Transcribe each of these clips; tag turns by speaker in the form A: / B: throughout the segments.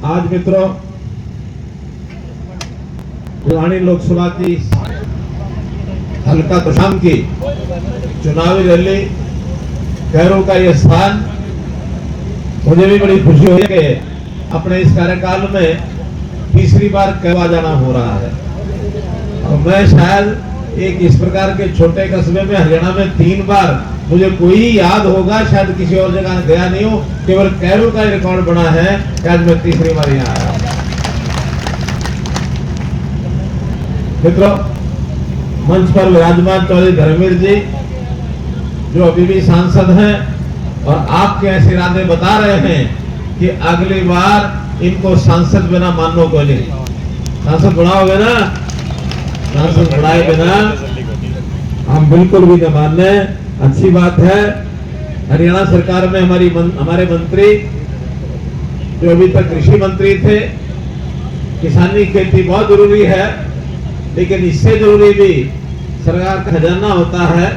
A: आज मित्रों भिवानी लोकसभा की हल्का तोशाम की चुनावी रैली कैरो का ये स्थान मुझे भी बड़ी खुशी हुई कि अपने इस कार्यकाल में तीसरी बार कैरो जाना हो रहा है। और मैं शायद एक इस प्रकार के छोटे कस्बे में हरियाणा में 3 बार मुझे कोई याद होगा, शायद किसी और जगह गया नहीं हूं, केवल कैरो का रिकॉर्ड बना है कि आज मैं तीसरी बार यहाँ आया। मित्रों, मंच पर विराजमान चौधरी धर्मवीर जी जो अभी भी सांसद हैं और आपके ऐसे इरादे बता रहे हैं कि अगली बार इनको सांसद बिना मानो को नहीं, सांसद बनाओगे ना, सांसद बनाए बिना हम बिल्कुल भी न मानने। अच्छी बात है, हरियाणा सरकार में हमारे मंत्री जो अभी तक कृषि मंत्री थे, किसानी खेती बहुत जरूरी है, लेकिन इससे जरूरी भी सरकार का खजाना होता है।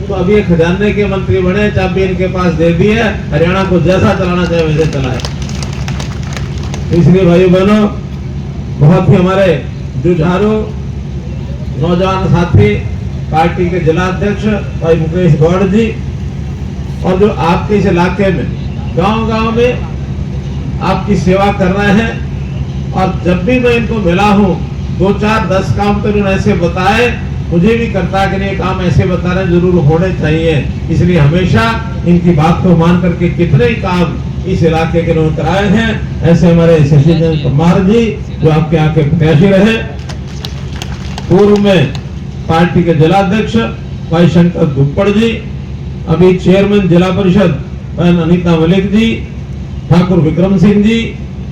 A: तो अभी ये खजाने के मंत्री बने, चाबी इनके पास दे दी है, हरियाणा को जैसा चलाना चाहे वैसे चलाए। इसलिए भाइयों बहनों, बहुत ही हमारे जुझारू नौजवान साथी पार्टी के जिला अध्यक्ष भाई मुकेश गौड़ जी, और जो आपके इस इलाके में गांव-गांव में आपकी सेवा कर रहे हैं, और जब भी मैं इनको मिला हूं 2, 4, 10 काम तो इन्होंने ऐसे बताए, मुझे भी करता है कि ये काम ऐसे बता रहे जरूर होने चाहिए। इसलिए हमेशा इनकी बात को मान करके कितने ही काम इस इलाके के लोग कराए हैं। ऐसे हमारे शशिधर कुमार जी जो आपके आके प्रत्याशी रहे, पूर्व में पार्टी के जिला अध्यक्ष भाई शंकर दुप्पड़ जी, अभी चेयरमैन जिला परिषद बहन अनीता मलिक जी, ठाकुर विक्रम सिंह जी,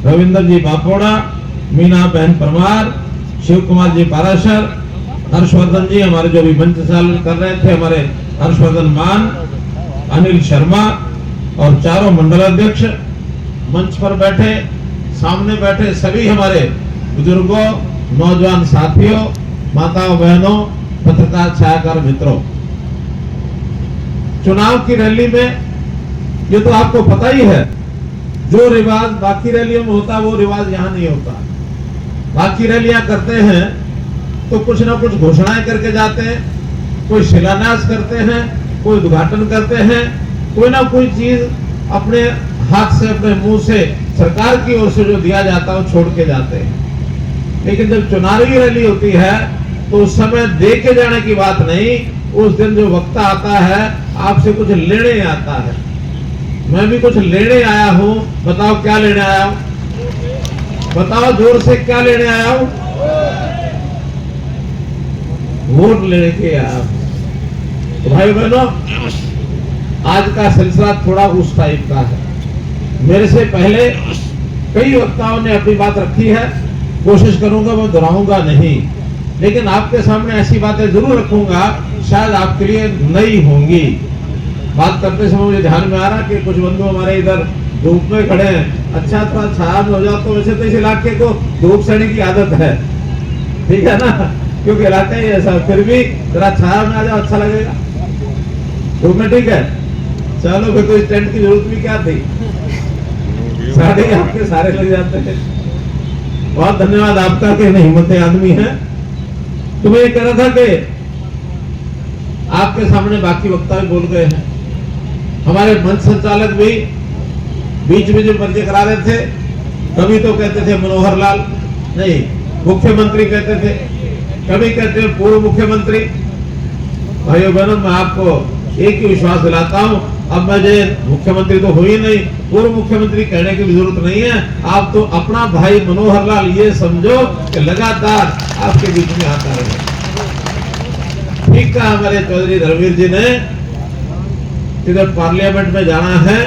A: रविंद्र जी बापोड़ा, मीना बहन परमार, शिव कुमार जी पाराशर, हर्षवर्धन जी हमारे जो भी मंच चालन कर रहे थे, हमारे हर्षवर्धन मान, अनिल शर्मा, और चारों मंडल अध्यक्ष, मंच पर बैठे, सामने बैठे सभी हमारे बुजुर्गों, नौजवान साथियों, माताओं बहनों, पत्रकार छायाकार मित्रों, चुनाव की रैली में ये तो आपको पता ही है, जो रिवाज बाकी रैलियों में होता वो रिवाज यहाँ नहीं होता। बाकी रैलियां करते हैं तो कुछ ना कुछ घोषणाएं करके जाते हैं, कोई शिलान्यास करते हैं, कोई उद्घाटन करते हैं, कोई ना कोई चीज अपने हाथ से अपने मुंह से सरकार की ओर से जो दिया जाता है वो छोड़ के जाते हैं। लेकिन जब चुनावी रैली होती है तो उस समय दे के जाने की बात नहीं, उस दिन जो वक्ता आता है आपसे कुछ लेने आता है। मैं भी कुछ लेने आया हूं, बताओ क्या लेने आया हूं, बताओ जोर से क्या लेने आया हूं? वोट लेने के आया हूं। तो भाई बहनों, आज का सिलसिला थोड़ा उस टाइप का है। मेरे से पहले कई वक्ताओं ने अपनी बात रखी है, कोशिश करूंगा मैं दोहराऊंगा नहीं, लेकिन आपके सामने ऐसी बातें जरूर रखूंगा शायद आपके लिए नई होंगी। बात करते समय मुझे ध्यान में आ रहा कि कुछ बंधु हमारे इधर धूप में खड़े हैं। अच्छा थोड़ा छाया में हो जाओ, तो वैसे तो इस इलाके को धूप सड़ने की आदत है, ठीक है ना, क्योंकि इलाका ही ऐसा, फिर भी जरा छाया में आ जाओ अच्छा लगेगा, धूप में ठीक है। चलो फिर तो इस टेंट की जरूरत भी क्या थी, सारे आपके सारे लग जाते हैं। बहुत धन्यवाद आपका कि हिम्मत आदमी है। तो मैं ये कह रहा था कि आपके सामने बाकी वक्ता भी बोल गए हैं, हमारे मंच संचालक भी बीच में जो परिचय करा रहे थे, कभी तो कहते थे मनोहर लाल, नहीं मुख्यमंत्री कहते थे, कभी कहते थे पूर्व मुख्यमंत्री। भाइयों बहनों, मैं आपको एक ही विश्वास दिलाता हूं, अब मुझे मुख्यमंत्री तो हुई नहीं, पूर्व मुख्यमंत्री कहने की भी जरूरत नहीं है। आप तो अपना भाई मनोहर लाल ये समझो कि लगातार आपके बीच में आता रहे। ठीक कहा हमारे चौधरी धर्मवीर जी ने, इधर पार्लियामेंट में जाना है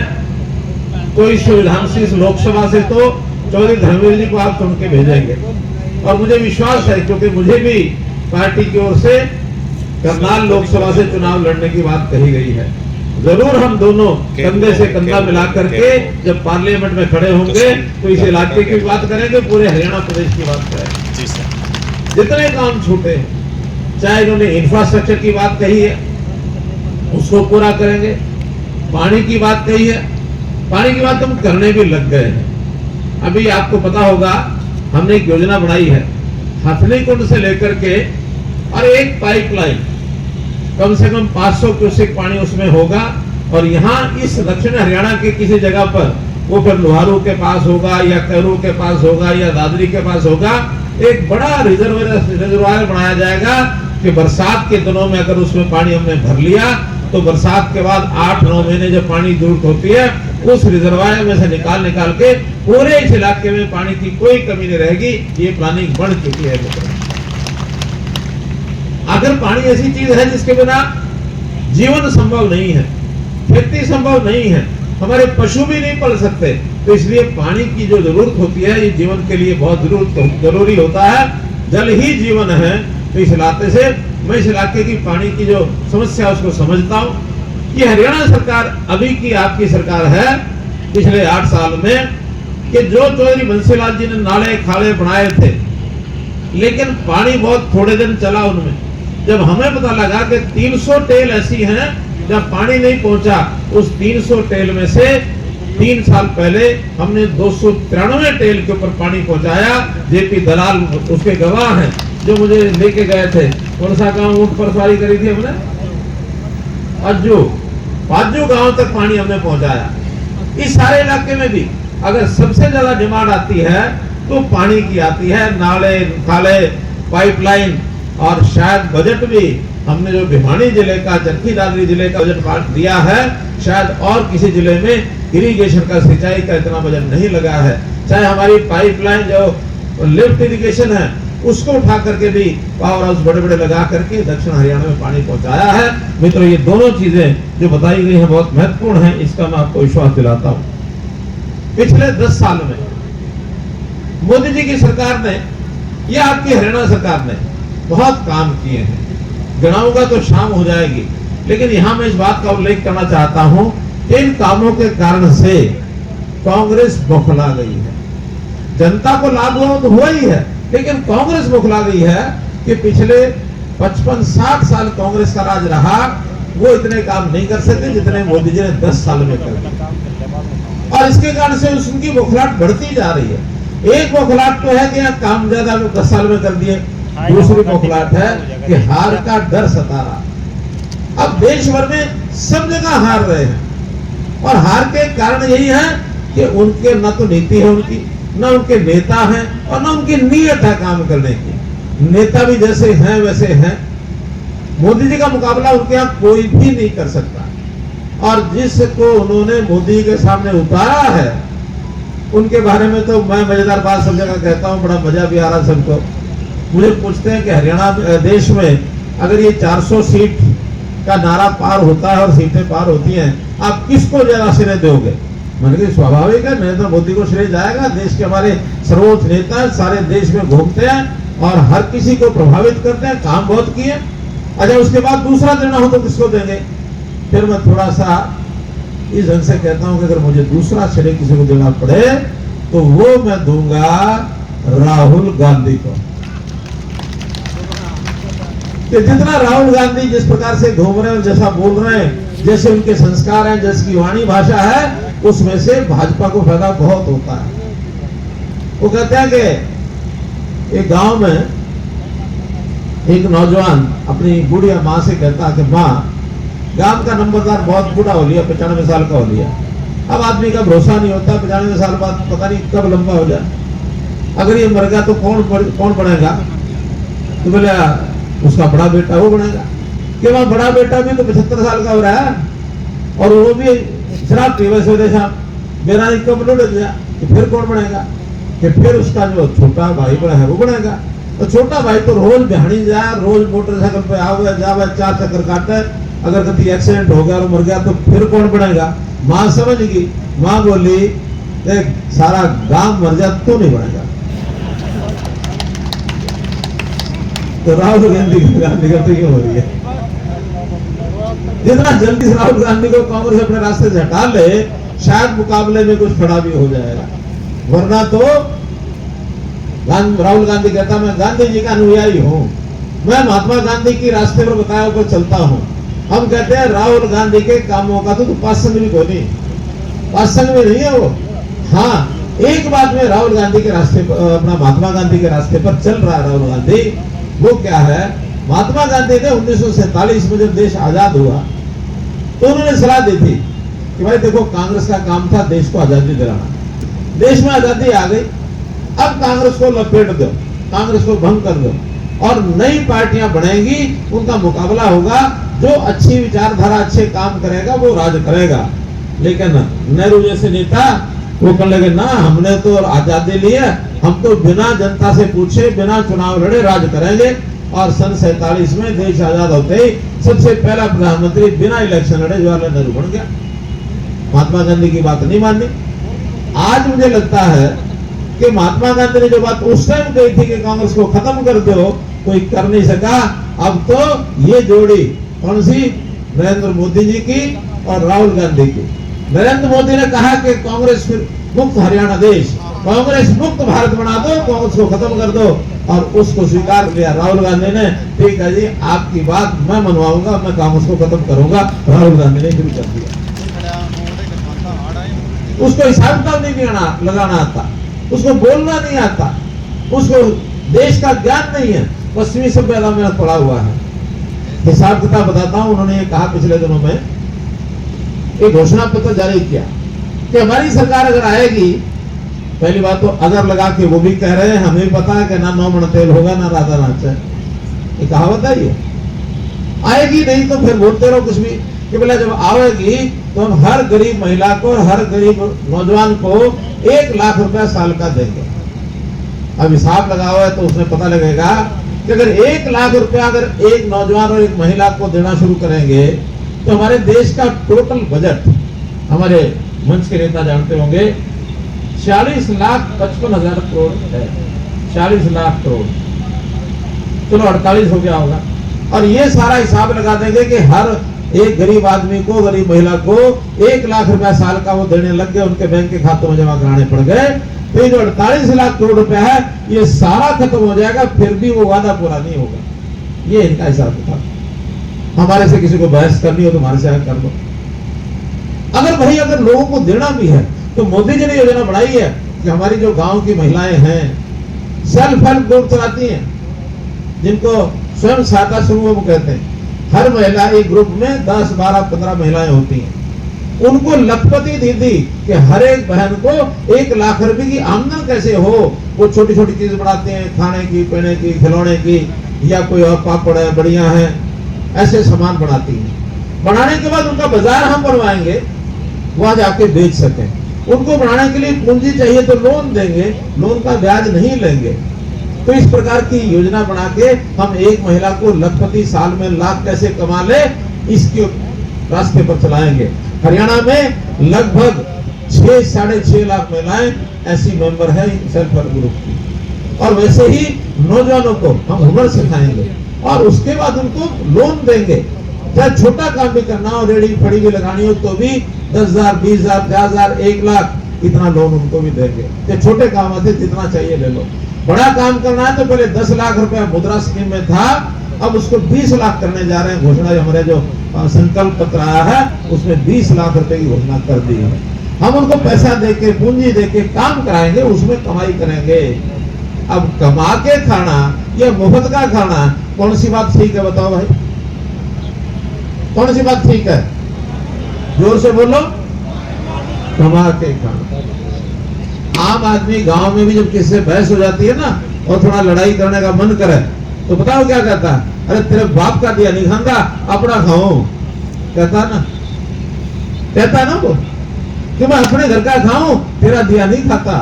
A: तो इस विधानसभा से लोकसभा से तो चौधरी धर्मवीर जी को आप चुन के भेजेंगे, और मुझे विश्वास है क्योंकि मुझे भी पार्टी की ओर से करनाल लोकसभा से चुनाव लड़ने की बात कही गई है। जरूर हम दोनों कंधे से कंधा मिला करके जब पार्लियामेंट में खड़े होंगे तो इस इलाके की बात करेंगे, पूरे हरियाणा प्रदेश की बात करेंगे। जितने काम छूटे, चाहे इन्होंने इंफ्रास्ट्रक्चर की बात कही है उसको पूरा करेंगे, पानी की बात कही है, पानी की बात हम करने भी लग गए हैं। अभी आपको पता होगा हमने एक योजना बनाई है, हथनी कुंड से लेकर के और एक पाइपलाइन कम से कम 500 क्यूसेक पानी उसमें होगा, और यहाँ इस दक्षिण हरियाणा के किसी जगह पर, वो फिर लोहारू के पास होगा या कैरू के पास होगा या दादरी के पास होगा, एक बड़ा रिजर्वायर बनाया जाएगा कि बरसात के दिनों में अगर उसमें पानी हमने भर लिया तो बरसात के बाद 8-9 महीने जब पानी जरूरत होती है उस रिजर्वायर में से निकाल के पूरे इस इलाके में पानी की कोई कमी नहीं रहेगी। ये प्लानिंग बन चुकी है। अगर पानी ऐसी चीज है जिसके बिना जीवन संभव नहीं है, खेती संभव नहीं है, हमारे पशु भी नहीं पल सकते, तो इसलिए पानी की जो जरूरत होती है ये जीवन के लिए बहुत जरूरी होता है। जल ही जीवन है। तो इस इलाके से मैं इस इलाके की पानी की जो समस्या उसको समझता हूँ। ये हरियाणा सरकार अभी की आपकी सरकार है, पिछले 8 साल में, कि जो चौधरी बंसीलाल जी ने नाले खाले बनाए थे, लेकिन पानी बहुत थोड़े दिन चला उनमें। जब हमें पता लगा कि 300 टेल ऐसी हैं जब पानी नहीं पहुंचा, उस 300 टेल में से 3 साल पहले हमने 293 टेल के ऊपर पानी पहुंचाया। जेपी दलाल उसके गवाह हैं, जो मुझे लेके गए थे। कौन सा गांव ऊंट पर सवारी करी थी हमने? पाजू गांव तक पानी हमने पहुंचाया। इस सारे इलाके में भी अगर सबसे ज्यादा डिमांड आती है तो पानी की आती है, नाले खाले, पाइपलाइन, और शायद बजट भी हमने जो भिवानी जिले का, चरखी दादरी जिले का बजट दिया है, शायद और किसी जिले में इरिगेशन का, सिंचाई का इतना बजट नहीं लगा है। चाहे हमारी पाइपलाइन जो लिफ्ट इरिगेशन है उसको उठा करके भी पावर हाउस बड़े बड़े लगा करके दक्षिण हरियाणा में पानी पहुंचाया है। मित्रों, ये दोनों चीजें जो बताई गई हैं बहुत महत्वपूर्ण है, इसका मैं आपको विश्वास दिलाता हूं। पिछले 10 साल में मोदी जी की सरकार ने या आपकी हरियाणा सरकार ने बहुत काम किए हैं। गिनाऊंगा तो शाम हो जाएगी, लेकिन यहां मैं इस बात का उल्लेख करना चाहता हूं कि इन कामों के कारण से कांग्रेस बौखला गई है। जनता को लाभ हुआ ही है, लेकिन कांग्रेस बौखला गई है कि पिछले 55-60 साल कांग्रेस का राज रहा, वो इतने काम नहीं कर सके जितने मोदी जी ने 10 साल में कर दिया, और इसके कारण से उनकी बौखलाहट बढ़ती जा रही है। एक बौखलाहट तो है कि यहाँ काम ज्यादा 10 साल में कर दिए, दूसरी बौखलाहट है कि हार का डर सता रहा। अब देश भर में सब जगह हार रहे हैं, और हार के कारण यही है कि उनके न तो नीति है उनकी, न उनके नेता हैं, और न उनकी नीयत है काम करने की। नेता भी जैसे हैं वैसे हैं। मोदी जी का मुकाबला उनके यहाँ कोई भी नहीं कर सकता, और जिसको उन्होंने मोदी के सामने उतारा है उनके बारे में तो मैं मजेदार बात सब जगह कहता हूँ, बड़ा मजा भी आ रहा सबको। मुझे पूछते हैं कि हरियाणा देश में अगर ये 400 सीट का नारा पार होता है और सीटें पार होती हैं, आप किसको ज्यादा श्रेय दोगे? मैंने कहा स्वाभाविक है, नरेंद्र मोदी को श्रेय जाएगा। देश के हमारे सर्वोच्च नेता है, सारे देश में घूमते हैं और हर किसी को प्रभावित करते हैं, काम बहुत किए। अच्छा, उसके बाद दूसरा देना हो तो किसको देंगे? फिर मैं थोड़ा सा इस ढंग से कहता हूं कि अगर मुझे दूसरा श्रेय किसी को देना पड़े तो वो मैं दूंगा राहुल गांधी को। कि जितना राहुल गांधी जिस प्रकार से घूम रहे हैं, जैसा बोल रहे हैं, जैसे उनके संस्कार हैं, जैसी वाणी भाषा है, उसमें से भाजपा को फायदा बहुत होता है। वो कहते हैं कि एक गांव में एक नौजवान अपनी बुढ़िया माँ से कहता है कि माँ, गांव का नंबरदार बहुत बूढ़ा हो लिया, 95 साल का हो लिया। अब आदमी का भरोसा नहीं होता, 95 साल बाद पता नहीं कब लंबा हो जाए। अगर ये मर गया तो कौन बनेगा? तो बोले उसका बड़ा बेटा वो बनेगा। कि वहां बड़ा बेटा भी तो 75 साल का हो रहा है, और वो भी शराब पीवे से शाम मेरा कब लुट गया, तो फिर कौन बनेगा? कि फिर उसका जो छोटा भाई बड़ा है वो बनेगा। तो छोटा भाई तो रोज बिहाड़ी जाए, रोज मोटरसाइकिल पे आवे जावे, 4 चक्कर काटे, अगर कभी एक्सीडेंट हो गया और मर गया तो फिर कौन बनेगा? माँ समझ गई, माँ बोली सारा गांव मर जाए तो नहीं बनेगा। तो राहुल गांधी का तो ये हो रही है। जितना जल्दी से राहुल गांधी को कांग्रेस अपने रास्ते से हटा ले, शायद मुकाबले में कुछ खड़ा भी हो जाएगा, वरना तो राहुल गांधी कहता मैं गांधी जी का अनुयायी हूं, मैं महात्मा गांधी की रास्ते पर बताया हुआ चलता हूं। हम कहते हैं राहुल गांधी के कामों का तो पासंग भी कोई नहीं, पासंग में नहीं है वो। हाँ, एक बात में राहुल गांधी के रास्ते पर, अपना महात्मा गांधी के रास्ते पर चल रहा है राहुल गांधी। वो क्या है, महात्मा गांधी ने 1947 में जब देश आजाद हुआ तो उन्होंने सलाह दी थी कि भाई देखो, कांग्रेस का काम था देश को आजादी दिलाना, देश में आजादी आ गई, अब कांग्रेस को लपेट दो, कांग्रेस को भंग कर दो और नई पार्टियां बनेगी, उनका मुकाबला होगा, जो अच्छी विचारधारा, अच्छे काम करेगा वो राज करेगा। लेकिन नेहरू जैसे नेता वो कर लगे ना, हमने तो आजादी ली है, हम तो बिना जनता से पूछे, बिना चुनाव लड़े राज करेंगे। और सन 47 में देश आजाद होते ही सबसे पहला प्रधानमंत्री बिना इलेक्शन लड़े जवाहरलाल नेहरू बन गया। महात्मा गांधी की बात नहीं मानी। आज मुझे लगता है कि महात्मा गांधी ने जो बात उस टाइम कही थी कि कांग्रेस को खत्म कर दो, कोई कर नहीं सका। अब तो ये जोड़ी कौन सी, नरेंद्र मोदी जी की और राहुल गांधी की। नरेंद्र मोदी ने कहा कि कांग्रेस मुक्त हरियाणा देश, कांग्रेस मुक्त भारत बना दो, कांग्रेस को खत्म कर दो, और उसको स्वीकार किया राहुल गांधी ने। ठीक है जी, आपकी बात मैं मनवाऊंगा, मैं कांग्रेस को खत्म करूंगा। राहुल गांधी ने शुरू कर दिया। उसको हिसाब किताब नहीं लगाना आता, उसको बोलना नहीं आता, उसको देश का ज्ञान नहीं है, पश्चिमी सभ्यता में पड़ा हुआ है। हिसाब किताब बताता हूं, उन्होंने ये कहा पिछले दिनों में, एक घोषणा पत्र जारी किया कि हमारी सरकार अगर आएगी, पहली बात तो अगर लगा के वो भी कह रहे हैं, हमें पता है कि ना 9 मन तेल होगा ना राधा नाच है, ये कहावत है। ये आएगी नहीं तो फिर बोलते रहो कुछ भी, कि बोला जब आएगी तो हम हर गरीब महिला को और हर गरीब नौजवान को 1 लाख रुपया साल का देंगे। अब हिसाब लगा हुआ है तो उसमें पता लगेगा कि अगर 1 लाख रुपया अगर एक नौजवान और एक महिला को देना शुरू करेंगे तो हमारे देश का टोटल बजट, हमारे मंच के नेता जानते होंगे, 40,55,000 करोड़ है। 40 लाख करोड़, चलो 48 हो गया होगा। और ये सारा हिसाब लगा देंगे कि हर एक गरीब आदमी को, गरीब महिला को 1 लाख रुपया साल का वो देने लग गए, उनके बैंक के खातों में जमा कराने पड़ गए, तो ये जो 48 लाख करोड़ रुपया है ये सारा खत्म हो जाएगा, फिर भी वो वादा पूरा नहीं होगा। ये इनका हिसाब था। हमारे से किसी को बहस करनी हो तो हमारे से कर दो। अगर भाई अगर लोगों को देना भी है तो मोदी जी ने योजना बनाई है कि हमारी जो गांव की महिलाएं हैं, सेल्फ हेल्प ग्रुप चलाती हैं, जिनको स्वयं सहायता समूह वो कहते हैं, हर महिला एक ग्रुप में 10, 12, 15 महिलाएं होती हैं। उनको लखपति दीदी कि हर एक बहन को 1 लाख रुपए की आमदन कैसे हो, वो छोटी छोटी चीज बनाते हैं, खाने की, पीने की, खिलौने की, या कोई और पापड़ है, बढ़िया है, ऐसे सामान बनाती हैं। बनाने के बाद उनका बाजार हम बनवाएंगे, वहां जाके बेच सकें। उनको बनाने के लिए पूंजी चाहिए तो लोन देंगे, लोन का ब्याज नहीं लेंगे। तो इस प्रकार की योजना बना के हम एक महिला को लखपति, साल में लाख कैसे कमा ले, इसके रास्ते पर चलाएंगे। हरियाणा में लगभग 6, 6.5 लाख महिलाएं ऐसी मेंबर है सेल्फ हेल्प ग्रुप की। और वैसे ही नौजवानों को हम हुनर सिखाएंगे और उसके बाद उनको लोन देंगे। चाहे छोटा काम भी करना हो, रेडी फड़ी भी लगानी हो तो भी 10,000, 20,000, 50,000, 1 लाख इतना लोन उनको भी देंगे। तो छोटे काम आते जितना चाहिए ले लो। बड़ा काम करना है तो पहले 10 लाख रुपया मुद्रा स्कीम में था, अब उसको 20 लाख करने जा रहे हैं। घोषणा हमारे जो संकल्प पत्र आया है उसमें 20 लाख रुपए की घोषणा कर दी है। हम उनको पैसा देके, पूंजी देके काम कराएंगे, उसमें कमाई करेंगे। अब कमा के खाना या मुफ्त का खाना, कौन सी बात ठीक है बताओ भाई, कौन सी बात ठीक है? जोर से बोलो। कमा के खाना। आम आदमी गांव में भी जब किसी से बहस हो जाती है ना और थोड़ा लड़ाई करने का मन करे तो बताओ क्या कहता है? अरे तेरे बाप का दिया नहीं खांगा, अपना खाओ, कहता ना, कहता ना वो कि मैं अपने घर का खाऊं, तेरा दिया नहीं खाता।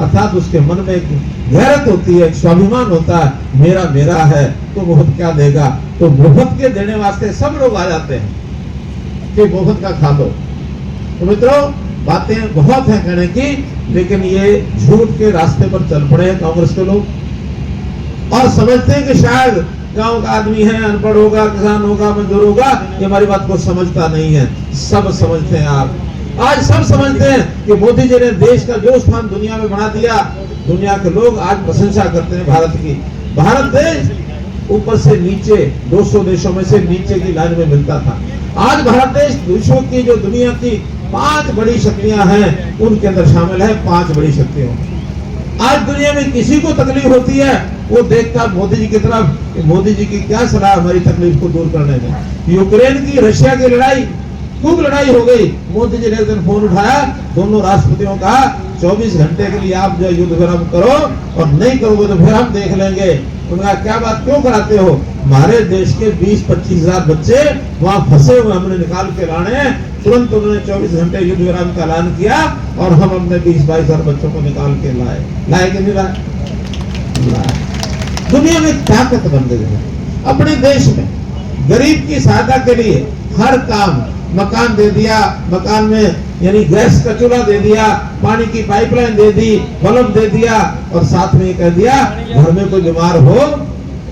A: अर्थात उसके मन में एक गैरत होती है, एक स्वाभिमान होता है, मेरा मेरा है तो मुफ्त क्या देगा। तो मुफ्त के देने वास्ते सब लोग आ जाते हैं कि मुफ्त का खा लो। तो मित्रों, बातें बहुत हैं कहने की, लेकिन ये झूठ के रास्ते पर चल पड़े हैं कांग्रेस के लोग और समझते हैं कि शायद गांव का आदमी है, अनपढ़ होगा, किसान होगा, मजदूर होगा, ये हमारी बात को समझता नहीं है। सब समझते हैं। आप आज सब समझते हैं कि मोदी जी ने देश का जो स्थान दुनिया में बना दिया, दुनिया के लोग आज प्रशंसा करते हैं भारत की। भारत देश ऊपर से नीचे 200 देशों में से नीचे की लाइन में मिलता था। आज भारत देश विश्व की जो दुनिया की 5 बड़ी शक्तियां हैं, उनके अंदर शामिल है 5 बड़ी शक्तियों। आज दुनिया में किसी को तकलीफ होती है, वो देखता मोदी जी की तरफ, मोदी जी की क्या सलाह हमारी तकलीफ को दूर करने में। यूक्रेन की रशिया की लड़ाई, खूब लड़ाई हो गई, मोदी जी ने एक दिन फोन उठाया, दोनों राष्ट्रपतियों का 24 घंटे के लिए आप जो युद्ध विराम करो, और नहीं करोगे तो फिर हम देख लेंगे। उन्होंने कहा क्या बात क्यों कराते हो, हमारे देश के 20-25 हजार बच्चे वहां फंसे हुए, हमने निकाल के लाने हैं। तुरंत उन्होंने 24 घंटे युद्ध विराम का ऐलान किया, और हम अपने 20-22 हजार बच्चों को निकाल के लाए कि नहीं लाए। दुनिया में ताकत बन गई है। अपने देश में गरीब की सहायता के लिए हर काम, मकान दे दिया, मकान में यानी गैस का चूल्हा दे दिया, पानी की पाइपलाइन दे दी, बल्ब दे दिया, और साथ में ये कह दिया घर में कोई बीमार हो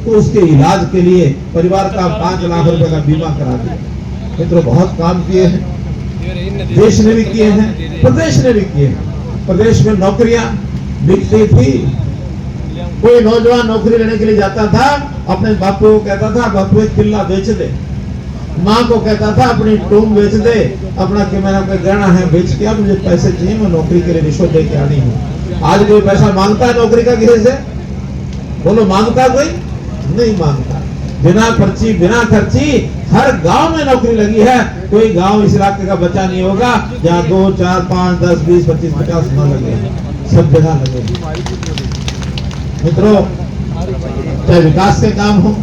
A: तो उसके इलाज के लिए परिवार का 5 लाख रुपए का बीमा करा दिया। मित्रों, बहुत काम किए हैं, देश ने भी किए हैं, प्रदेश ने भी किए हैं। प्रदेश में नौकरियां बिकती थी, कोई नौजवान नौकरी लेने के लिए जाता था, अपने बापू को कहता था बापू एक किला बेच दे, माँ को कहता था अपनी टूम बेच दे, अपना कि मेरा कोई गहना है बेच के मुझे पैसे चाहिए, मैं नौकरी के लिए रिश्वत दे के आनी हूँ। आज कोई पैसा मांगता है नौकरी का किसी से? बोलो, मांगता कोई? नहीं मांगता। बिना पर्ची बिना खर्ची हर गांव में नौकरी लगी है। कोई गांव इस इलाके का बचा नहीं होगा जहाँ 2, 4, 5, 10, 20, 25, 50 न लगे, सब जगह लगे। मित्रों, चाहे विकास के काम हो,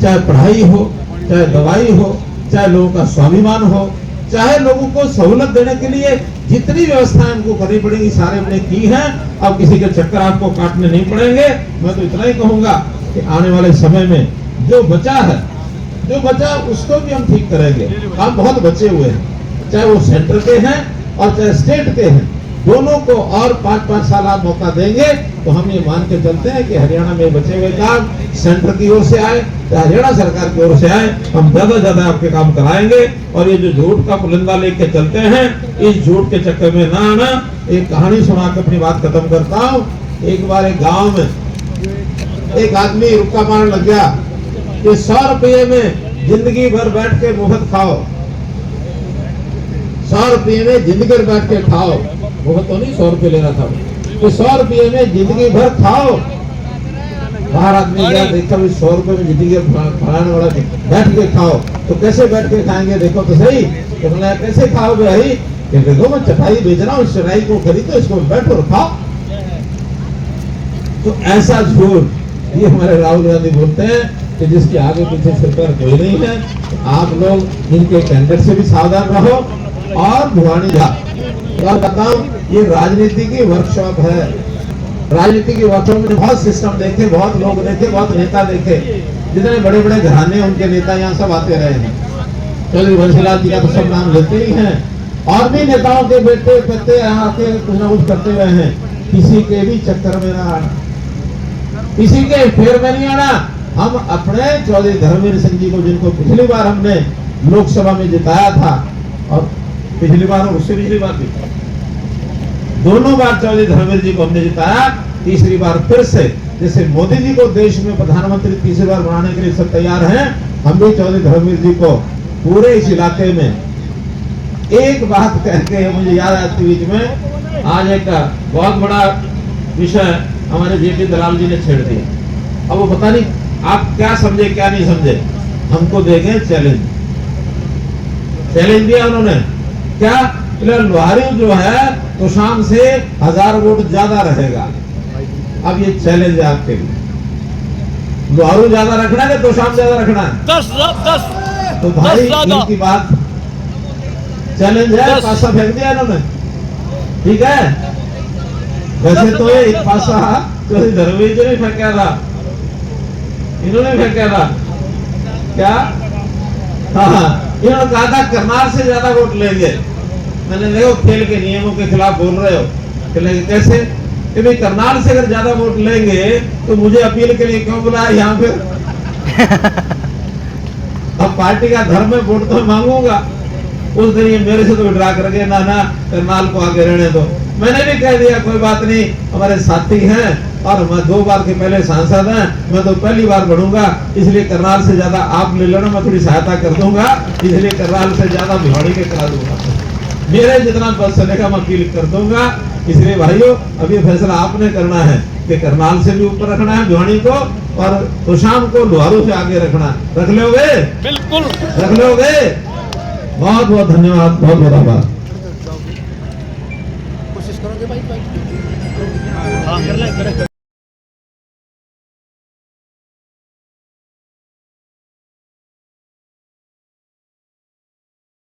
A: चाहे पढ़ाई हो, चाहे दवाई हो, चाहे लोगों का स्वाभिमान हो, चाहे लोगों को सहूलत देने के लिए जितनी व्यवस्थाएं उनको करनी पड़ेगी सारे हमने की हैं। अब किसी के चक्कर आपको काटने नहीं पड़ेंगे। मैं तो इतना ही कहूंगा कि आने वाले समय में जो बचा उसको भी हम ठीक करेंगे। काम बहुत बचे हुए हैं, चाहे वो सेंटर के हैं और चाहे स्टेट के हैं, दोनों को और 5-5 साल आप मौका देंगे तो हम ये मान के चलते हैं कि हरियाणा में बचे हुए काम सेंटर की ओर से आए, हरियाणा सरकार की ओर से आए, हम ज्यादा आपके काम कराएंगे। और ये जो झूठ का पुलिंदा लेके चलते हैं, इस झूठ के चक्कर में ना आना। एक कहानी सुना के अपनी बात खत्म करता हूँ। एक बार एक गाँव में एक आदमी रुक्का मारने लग गया कि 100 रुपये में जिंदगी भर बैठ के मुफ्त खाओ, 100 रुपये में जिंदगी भर बैठ के खाओ। मुफ्त तो नहीं, 100 रुपये लेना था, तो 100 रुपये में जिंदगी भर खाओ। बाहर आदमी गया, देखा 100 रुपये में जिंदगी खाने वाला बैठ के खाओ, तो कैसे बैठ के खाएंगे देखो तो सही। तो बोला कैसे खाओगे भाई? कि देखो मैं चटाई बेच रहा हूँ, इस चटाई को खरीदो, इसको बैठो और खाओ। तो ऐसा झूठ ये हमारे राहुल गांधी बोलते हैं कि जिसके आगे पीछे सिर पर कोई नहीं है। तो आप लोग इनके कैंडिडेट से भी सावधान रहो। और भुवानी झा, तो बताऊं, ये राजनीति की वर्कशॉप है। राजनीति की वर्कशॉप में बहुत सिस्टम देखे, बहुत लोग देखे, बहुत नेता देखे, जितने बड़े बड़े घराने उनके नेता यहाँ सब आते रहे हैं। चौधरी बंसीलाल जी का तो सब नाम लेते ही हैं, और भी नेताओं के बेटे पत्ते यहाँ आके कुछ न कुछ करते हुए हैं। किसी के भी चक्कर में ना आना, किसी के फेर में नहीं आना। हम अपने चौधरी धर्मवीर सिंह जी को, जिनको पिछली बार हमने लोकसभा में जिताया था, और पिछली बार और उससे पिछली बार भी दोनों बार चौधरी धर्मवीर जी को हमने जिताया। तीसरी बार फिर से, जैसे मोदी जी को देश में प्रधानमंत्री तीसरी बार बनाने के लिए सब तैयार हैं, हम भी चौधरी धर्मवीर जी को पूरे इस इलाके में एक बात कह के, मुझे याद आती बीच में, आज एक बहुत बड़ा विषय हमारे जेपी दलाल जी ने छेड़ दिया। अब वो पता नहीं आप क्या समझे क्या नहीं समझे, हमको देंगे चैलेंज दिया उन्होंने। क्या? लोहारू जो है तो शाम से 1000 वोट ज्यादा रहेगा। अब ये चैलेंज है आपके लिए, लोहारू ज्यादा रखना है तो शाम ज्यादा रखना है 10। तो भाई इनकी बात चैलेंज है, पासा फेंक दिया इन्होंने, ठीक है। वैसे तो ये एक पासा चौधरी धर्मवीर जी ने फेंका था, इन्होंने फेंका था क्या? हाँ, इन्होंने कहा था करनाल से ज्यादा वोट लेंगे। मैंने देखो खेल के नियमों के खिलाफ बोल रहे हो, कैसे? कि भाई करनाल से अगर ज्यादा वोट लेंगे तो मुझे अपील के लिए क्यों बुलाया यहाँ पे? अब पार्टी का धर्म में वोट तो मांगूंगा। उस दिन ये मेरे से तो विड्रा कर गए, ना करनाल को आगे रहने दो। मैंने भी कह दिया कोई बात नहीं, हमारे साथी हैं और मैं 2 बार के पहले सांसद हैं, मैं तो पहली बार बढ़ूंगा, इसलिए करनाल से ज्यादा आप ले लेना, मैं थोड़ी सहायता कर दूंगा, इसलिए करनाल से ज्यादा भिवाड़ी के करा दूंगा। मेरे जितना बस चलेगा मैं क्लिक कर दूंगा। इसलिए भाइयों अब ये फैसला आपने करना है कि करनाल से भी ऊपर रखना है भिवानी को और तोशाम को लोहारू से आगे रखना। रख लोगे?
B: बिल्कुल
A: रख लोगे। बहुत बहुत धन्यवाद, बहुत बहुत आभार।
C: कोशिश करोगे भाई? हाँ कर ले।